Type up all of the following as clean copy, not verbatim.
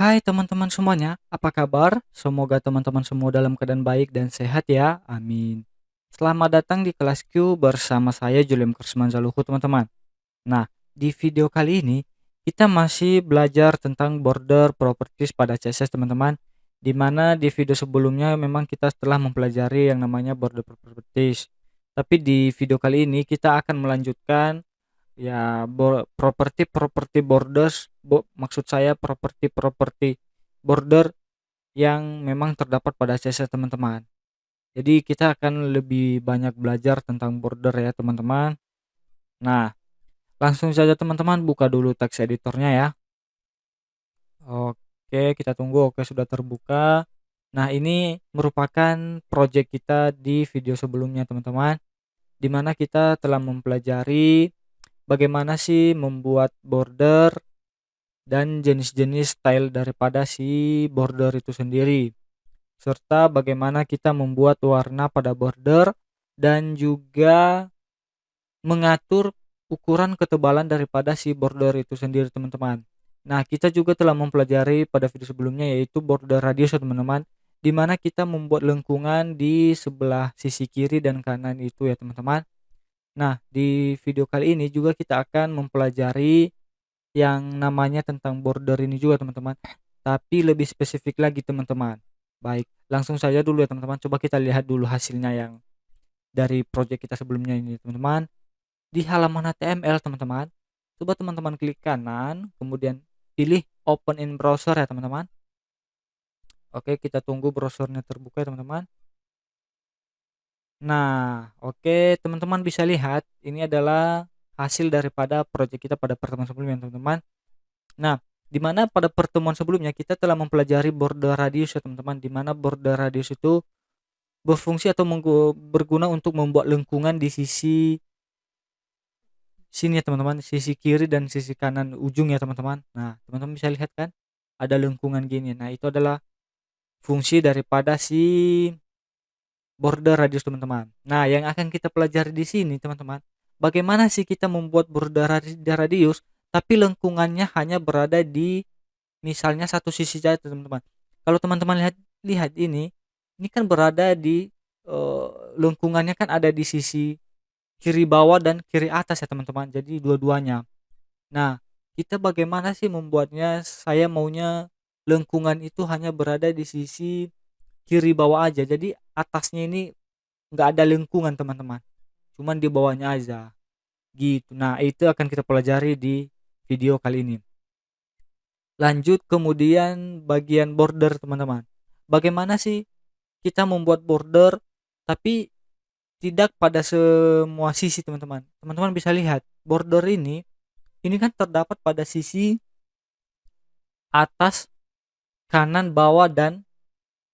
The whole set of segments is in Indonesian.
Hai teman-teman semuanya, apa kabar? Semoga teman-teman semua dalam keadaan baik dan sehat ya, amin. Selamat datang di kelas Q bersama saya Julian Kursmanzaluhu teman-teman. Nah, di video kali ini kita masih belajar tentang border properties pada CSS teman-teman. Di mana di video sebelumnya memang kita telah mempelajari yang namanya border properties. Tapi di video kali ini kita akan melanjutkan ya, properti borders, maksud saya properti border yang memang terdapat pada CSS teman-teman. Jadi kita akan lebih banyak belajar tentang border ya teman-teman. Nah, langsung saja teman-teman buka dulu teks editornya ya. Oke, kita tunggu. Oke, sudah terbuka. Nah, ini merupakan project kita di video sebelumnya teman-teman, di mana kita telah mempelajari bagaimana sih membuat border dan jenis-jenis style daripada si border itu sendiri, serta bagaimana kita membuat warna pada border dan juga mengatur ukuran ketebalan daripada si border itu sendiri teman-teman. Nah, kita juga telah mempelajari pada video sebelumnya yaitu border radius ya teman-teman, di mana kita membuat lengkungan di sebelah sisi kiri dan kanan itu ya teman-teman. Nah, di video kali ini juga kita akan mempelajari yang namanya tentang border ini juga teman-teman, tapi lebih spesifik lagi teman-teman. Baik, langsung saja dulu ya teman-teman, coba kita lihat dulu hasilnya yang dari project kita sebelumnya ini teman-teman. Di halaman HTML teman-teman, coba teman-teman klik kanan, kemudian pilih open in browser ya teman-teman. Oke, kita tunggu browsernya terbuka ya teman-teman. Nah, oke teman-teman bisa lihat ini adalah hasil daripada project kita pada pertemuan sebelumnya teman-teman. Nah, di mana pada pertemuan sebelumnya kita telah mempelajari border radius ya teman-teman, di mana border radius itu berfungsi atau berguna untuk membuat lengkungan di sisi sini ya teman-teman, sisi kiri dan sisi kanan ujung ya teman-teman. Nah, teman-teman bisa lihat kan ada lengkungan gini. Nah, itu adalah fungsi daripada si border radius teman-teman. Nah, yang akan kita pelajari di sini teman-teman, bagaimana sih kita membuat border radius tapi lengkungannya hanya berada di misalnya satu sisi saja teman-teman. Kalau teman-teman lihat lihat ini kan berada di lengkungannya kan ada di sisi kiri bawah dan kiri atas ya teman-teman. Jadi dua-duanya. Nah, kita bagaimana sih membuatnya? Saya maunya lengkungan itu hanya berada di sisi kiri bawah aja. Jadi atasnya ini nggak ada lengkungan teman-teman. Cuman di bawahnya aja. Gitu. Nah, itu akan kita pelajari di video kali ini. Lanjut kemudian bagian border teman-teman. Bagaimana sih kita membuat border tapi tidak pada semua sisi teman-teman. Teman-teman bisa lihat border ini kan terdapat pada sisi atas, kanan, bawah dan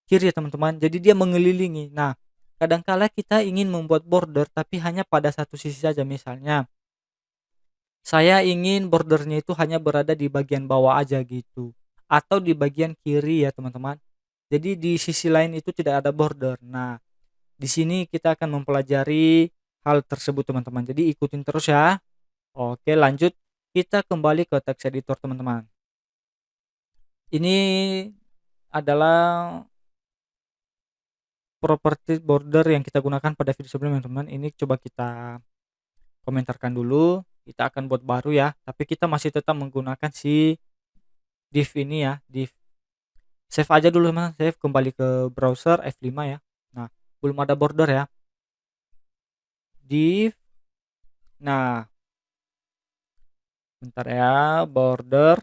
kiri ya teman-teman. Jadi dia mengelilingi. Nah, kadangkala kita ingin membuat border tapi hanya pada satu sisi saja. Misalnya saya ingin bordernya itu hanya berada di bagian bawah aja gitu, atau di bagian kiri ya teman-teman. Jadi di sisi lain itu tidak ada border. Nah, di sini kita akan mempelajari hal tersebut teman-teman. Jadi ikutin terus ya. Oke, lanjut. Kita kembali ke teks editor teman-teman. Ini adalah properti border yang kita gunakan pada video sebelumnya teman-teman. Ini coba kita komentarkan dulu. Kita akan buat baru ya, tapi kita masih tetap menggunakan si div ini ya, div. Save aja dulu teman, save, kembali ke browser F5 ya. Nah, belum ada border ya. Div. Nah, bentar ya, border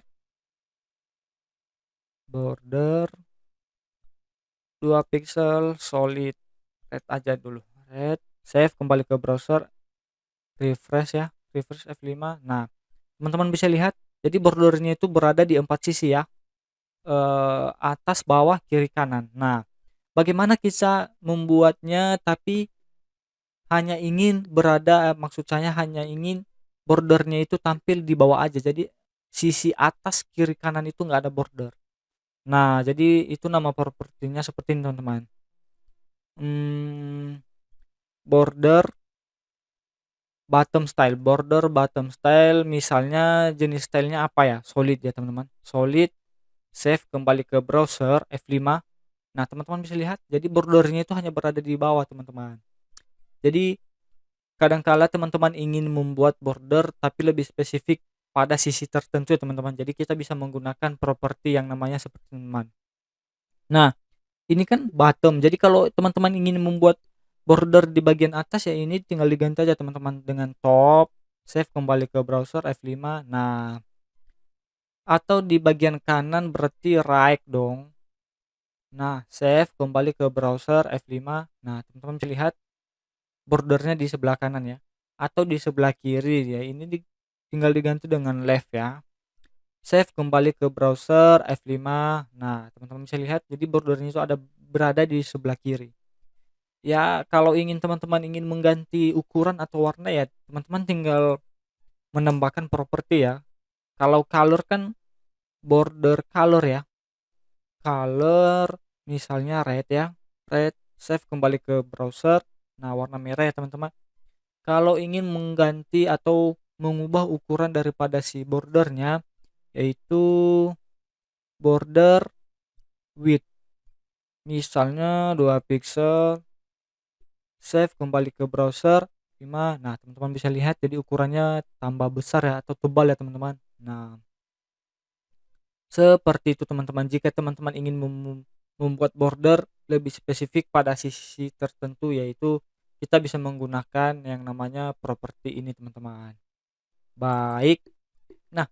2 pixel solid red aja dulu. Red, save, kembali ke browser, refresh ya, refresh F5. Nah, teman-teman bisa lihat jadi bordernya itu berada di 4 sisi ya. Atas, bawah, kiri, kanan. Nah, bagaimana kita membuatnya tapi hanya ingin berada, maksud saya hanya ingin bordernya itu tampil di bawah aja. Jadi sisi atas, kiri, kanan itu nggak ada border. Nah, jadi itu nama propertinya seperti ini teman-teman. Border bottom style, misalnya jenis stylenya apa ya, solid ya teman-teman, solid. save kembali ke browser F5. Nah, teman-teman bisa lihat jadi bordernya itu hanya berada di bawah, teman-teman. Jadi kadangkala teman-teman ingin membuat border tapi lebih spesifik pada sisi tertentu ya, teman-teman. Jadi kita bisa menggunakan properti yang namanya seperti teman. Nah, ini kan bottom. Jadi kalau teman-teman ingin membuat border di bagian atas ya ini tinggal diganti aja, teman-teman, dengan top, save kembali ke browser F5. Nah, atau di bagian kanan berarti right dong. Nah, save kembali ke browser F5. Nah, teman-teman bisa lihat bordernya di sebelah kanan ya, atau di sebelah kiri ya. Ini tinggal diganti dengan left ya. Save kembali ke browser F5. Nah, teman-teman bisa lihat jadi bordernya itu ada berada di sebelah kiri. Ya, kalau teman-teman ingin mengganti ukuran atau warna ya, teman-teman tinggal menambahkan properti ya. Kalau color kan border color ya. Color misalnya red ya. Red, save kembali ke browser. Nah, warna merah ya, teman-teman. Kalau ingin mengganti atau mengubah ukuran daripada si bordernya, yaitu border width, misalnya 2 pixel, save kembali ke browser 5. Nah, teman-teman bisa lihat jadi ukurannya tambah besar ya atau tebal ya, teman-teman. Nah, seperti itu, teman-teman. Jika teman-teman ingin membuat border lebih spesifik pada sisi tertentu, yaitu kita bisa menggunakan yang namanya properti ini, teman-teman. Baik. Nah,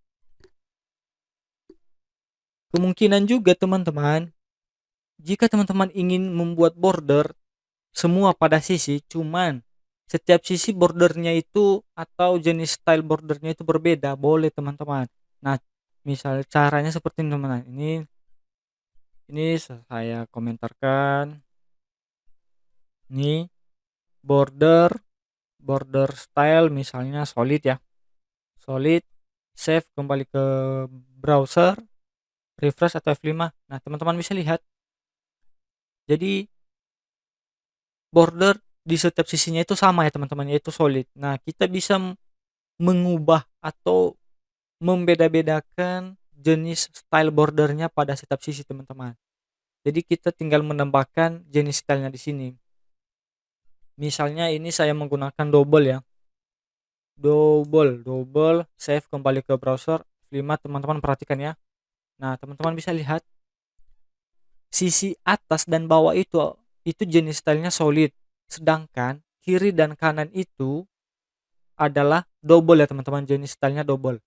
kemungkinan juga, teman-teman, jika teman-teman ingin membuat border semua pada sisi, cuman setiap sisi bordernya itu atau jenis style bordernya itu berbeda, boleh, teman-teman. Nah, misal caranya seperti ini, teman-teman. Ini saya komentarkan. Ini border border style misalnya solid ya. Solid, save kembali ke browser, refresh atau F5. Nah, teman-teman bisa lihat jadi border di setiap sisinya itu sama ya, teman-teman, yaitu solid. Nah, kita bisa mengubah atau membeda-bedakan jenis style bordernya pada setiap sisi, teman-teman. Jadi kita tinggal menambahkan jenis stylenya di sini. Misalnya ini saya menggunakan double ya. Double, save kembali ke browser 5, teman-teman perhatikan ya. Nah, teman-teman bisa lihat sisi atas dan bawah itu jenis stylenya solid, sedangkan kiri dan kanan itu adalah double ya, teman-teman, jenis stylenya double.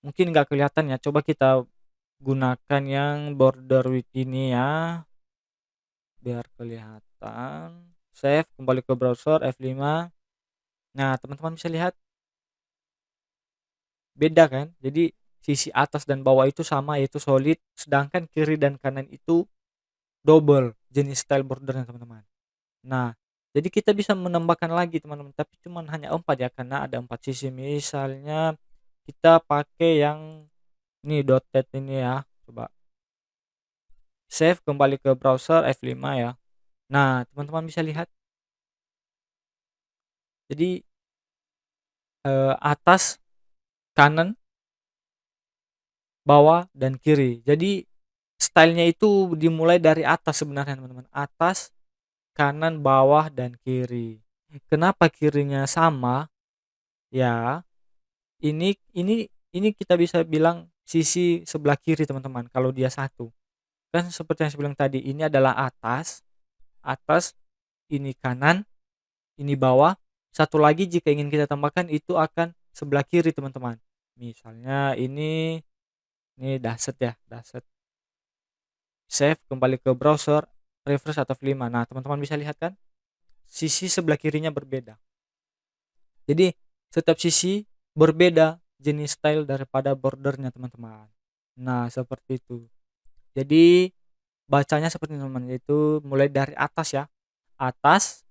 Mungkin nggak kelihatan ya, coba kita gunakan yang border width ini ya biar kelihatan. Save kembali ke browser F5. Nah, teman-teman bisa lihat beda kan, jadi sisi atas dan bawah itu sama yaitu solid, sedangkan kiri dan kanan itu double jenis style bordernya, teman-teman. Nah, jadi kita bisa menambahkan lagi, teman-teman, tapi cuman hanya 4 ya karena ada 4 sisi. Misalnya kita pakai yang ini dotted ini ya. Coba save kembali ke browser F5 ya. Nah, teman-teman bisa lihat jadi atas, kanan, bawah, dan kiri. Jadi stylenya itu dimulai dari atas sebenarnya, teman-teman. Atas, kanan, bawah, dan kiri. Kenapa kirinya sama? Ya, ini kita bisa bilang sisi sebelah kiri, teman-teman. Kalau dia satu, kan seperti yang saya bilang tadi, ini adalah atas, ini kanan, ini bawah. Satu lagi jika ingin kita tambahkan itu akan sebelah kiri, teman-teman. Misalnya ini dashboard ya, dashboard. Save kembali ke browser, refresh atau F5. Nah, teman-teman bisa lihat kan sisi sebelah kirinya berbeda. Jadi setiap sisi berbeda jenis style daripada bordernya, teman-teman. Nah, seperti itu. Jadi bacanya seperti ini, teman-teman, yaitu mulai dari atas ya. Atas,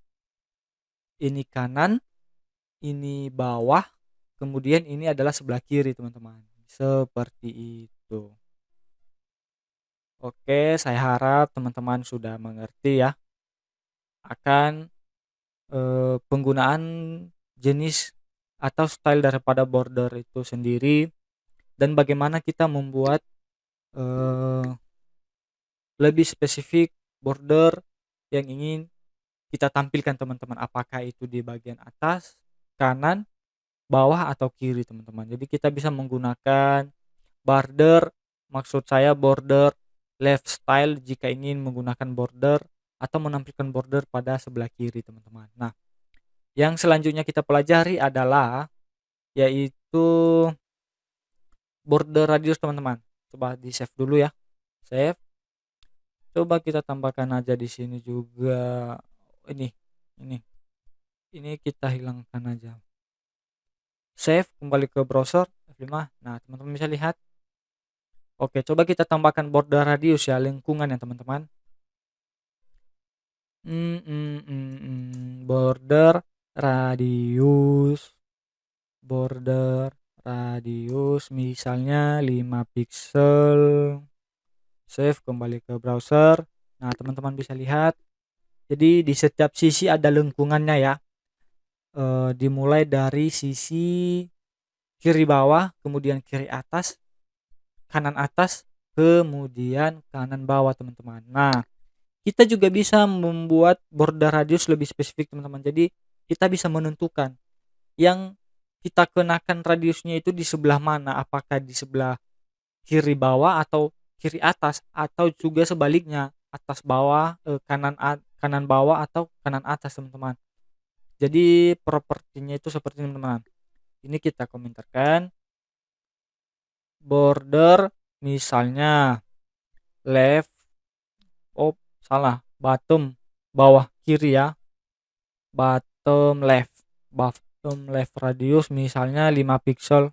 ini kanan, ini bawah, kemudian ini adalah sebelah kiri, teman-teman. Seperti itu. Oke, saya harap teman-teman sudah mengerti ya akan penggunaan jenis atau style daripada border itu sendiri dan bagaimana kita membuat lebih spesifik border yang ingin kita tampilkan teman-teman, apakah itu di bagian atas, kanan, bawah, atau kiri teman-teman. Jadi kita bisa menggunakan border, maksud saya border left style jika ingin menggunakan border atau menampilkan border pada sebelah kiri teman-teman. Nah, yang selanjutnya kita pelajari adalah yaitu border radius teman-teman. Coba di save dulu ya. Save. Coba kita tambahkan aja di sini juga ini. Ini. Ini kita hilangkan aja. Save, kembali ke browser F5. Nah, teman-teman bisa lihat. Oke, coba kita tambahkan border radius ya, lengkungan ya teman-teman. Border radius. Border radius misalnya 5 pixel. Save, kembali ke browser. Nah, teman-teman bisa lihat. Jadi di setiap sisi ada lengkungannya ya. Dimulai dari sisi kiri bawah, kemudian kiri atas, kanan atas, kemudian kanan bawah teman-teman. Nah, kita juga bisa membuat border radius lebih spesifik teman-teman. Jadi kita bisa menentukan yang kita kenakan radiusnya itu di sebelah mana, apakah di sebelah kiri bawah atau kiri atas, atau juga sebaliknya atas bawah, kanan bawah atau kanan atas teman-teman. Jadi propertinya itu seperti ini teman-teman. Ini kita komentarkan border misalnya left, oh salah, bottom bawah kiri ya, bottom left radius misalnya 5 pixel.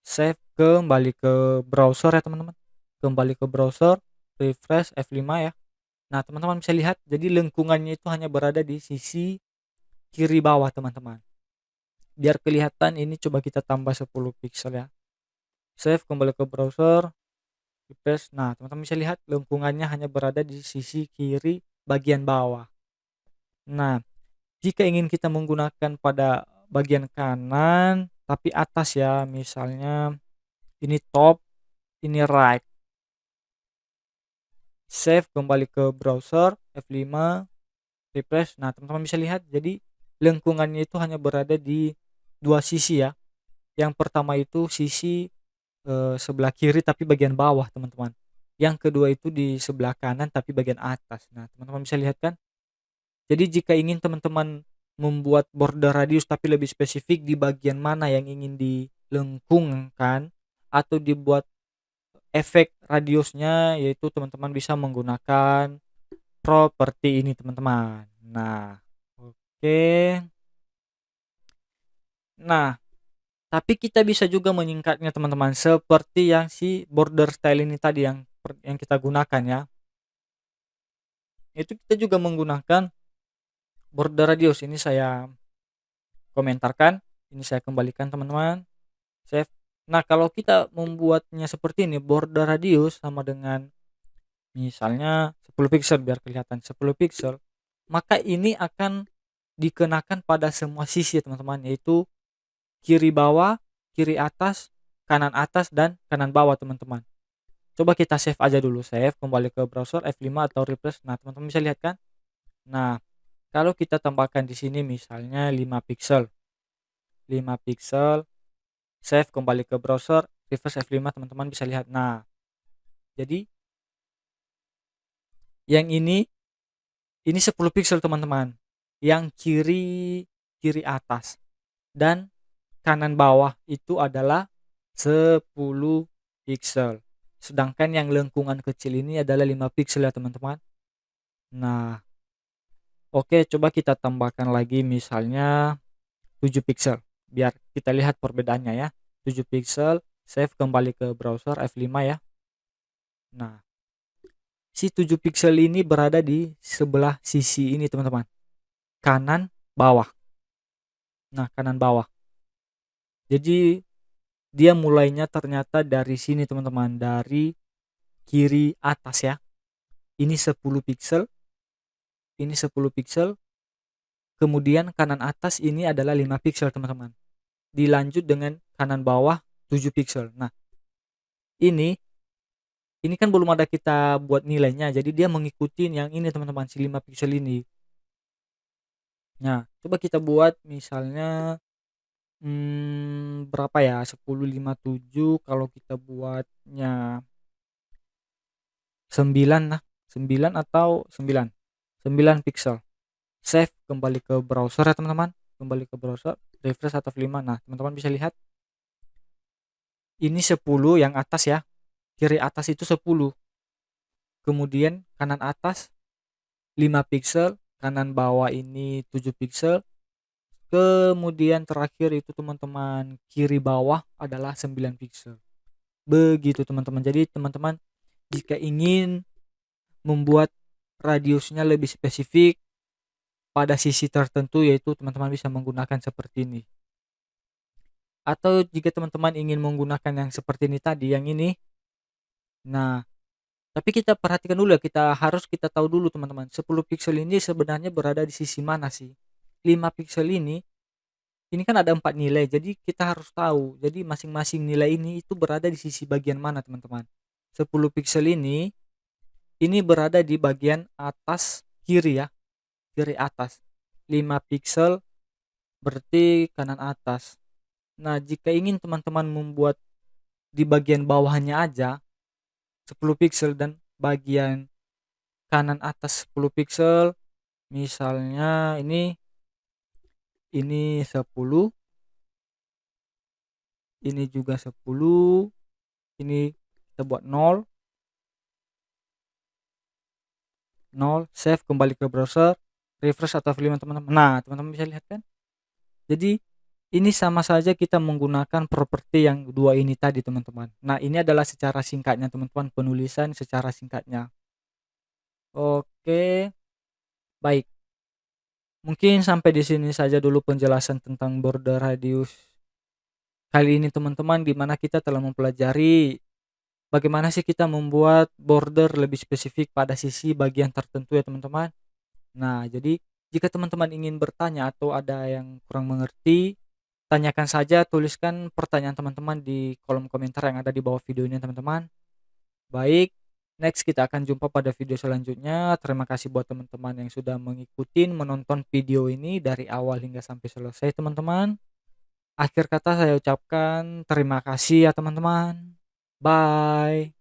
Save, kembali ke browser ya teman-teman, kembali ke browser, refresh F5 ya. Nah, teman-teman bisa lihat jadi lengkungannya itu hanya berada di sisi kiri bawah teman-teman. Biar kelihatan ini coba kita tambah 10 pixel ya. Save, kembali ke browser, refresh. Nah, teman-teman bisa lihat lengkungannya hanya berada di sisi kiri bagian bawah. Nah, jika ingin kita menggunakan pada bagian kanan tapi atas ya, misalnya ini top, ini right. Save, kembali ke browser, F5, refresh. Nah, teman-teman bisa lihat jadi lengkungannya itu hanya berada di dua sisi ya. Yang pertama itu sisi sebelah kiri tapi bagian bawah teman-teman. Yang kedua itu di sebelah kanan tapi bagian atas. Nah, teman-teman bisa lihat kan? Jadi jika ingin teman-teman membuat border radius tapi lebih spesifik di bagian mana yang ingin dilengkungkan atau dibuat efek radiusnya, yaitu teman-teman bisa menggunakan properti ini teman-teman. Nah, oke. Nah, tapi kita bisa juga menyingkatnya teman-teman seperti yang si border style ini tadi yang kita gunakan ya. Itu kita juga menggunakan border radius. Ini saya komentarkan, ini saya kembalikan teman-teman. Save. Nah, kalau kita membuatnya seperti ini, border radius sama dengan misalnya 10 pixel biar kelihatan 10 pixel, maka ini akan dikenakan pada semua sisi teman-teman, yaitu kiri bawah, kiri atas, dan kanan bawah teman-teman. Coba kita save aja dulu, save, kembali ke browser F5 atau refresh. Nah, teman-teman bisa lihat kan? Nah, kalau kita tambahkan di sini misalnya 5 pixel. 5 pixel, save, kembali ke browser, refresh F5, teman-teman bisa lihat. Nah, jadi yang ini 10 pixel teman-teman. Yang kiri atas dan kanan bawah itu adalah 10 pixel. Sedangkan yang lengkungan kecil ini adalah 5 pixel ya teman-teman. Nah, oke, coba kita tambahkan lagi misalnya 7 pixel biar kita lihat perbedaannya ya. 7 pixel, save, kembali ke browser F5 ya. Nah, si 7 pixel ini berada di sebelah sisi ini teman-teman, kanan bawah. Nah, kanan bawah, jadi dia mulainya ternyata dari sini teman-teman, dari kiri atas ya. Ini 10 pixel, ini 10 pixel, kemudian kanan atas ini adalah 5 pixel teman-teman, dilanjut dengan kanan bawah 7 pixel. Nah, ini ini kan belum ada kita buat nilainya, jadi dia mengikuti yang ini teman-teman, si 5 piksel ini. Nah, coba kita buat misalnya, berapa ya, 10, 5, 7, kalau kita buatnya 9 lah, 9 atau 9, 9 piksel. Save, kembali ke browser ya teman-teman, kembali ke browser, refresh atau F5. Nah, teman-teman bisa lihat ini 10 yang atas ya, kiri atas itu 10, kemudian kanan atas 5 piksel, kanan bawah ini 7 piksel, kemudian terakhir itu teman-teman kiri bawah adalah 9 piksel. Begitu teman-teman. Jadi teman-teman jika ingin membuat radiusnya lebih spesifik pada sisi tertentu, yaitu teman-teman bisa menggunakan seperti ini. Atau jika teman-teman ingin menggunakan yang seperti ini tadi, yang ini. Nah, tapi kita perhatikan dulu ya, kita tahu dulu teman-teman, 10 piksel ini sebenarnya berada di sisi mana sih? 5 piksel ini kan ada 4 nilai, jadi kita harus tahu. Jadi masing-masing nilai ini itu berada di sisi bagian mana teman-teman. 10 piksel ini berada di bagian atas kiri ya, kiri atas. 5 piksel berarti kanan atas. Nah, jika ingin teman-teman membuat di bagian bawahnya aja 10 piksel dan bagian kanan atas 10 piksel, misalnya ini 10, ini juga 10, ini kita buat 0, save, kembali ke browser, refresh atau F5 teman-teman. Nah, teman-teman bisa lihat kan? Jadi ini sama saja kita menggunakan properti yang dua ini tadi teman-teman. Nah, ini adalah secara singkatnya teman-teman, penulisan secara singkatnya. Oke, baik. Mungkin sampai di sini saja dulu penjelasan tentang border radius kali ini teman-teman, di mana kita telah mempelajari bagaimana sih kita membuat border lebih spesifik pada sisi bagian tertentu ya teman-teman. Nah, jadi jika teman-teman ingin bertanya atau ada yang kurang mengerti, tanyakan saja, tuliskan pertanyaan teman-teman di kolom komentar yang ada di bawah video ini teman-teman. Baik, next kita akan jumpa pada video selanjutnya. Terima kasih buat teman-teman yang sudah mengikuti menonton video ini dari awal hingga sampai selesai teman-teman. Akhir kata saya ucapkan terima kasih ya teman-teman. Bye.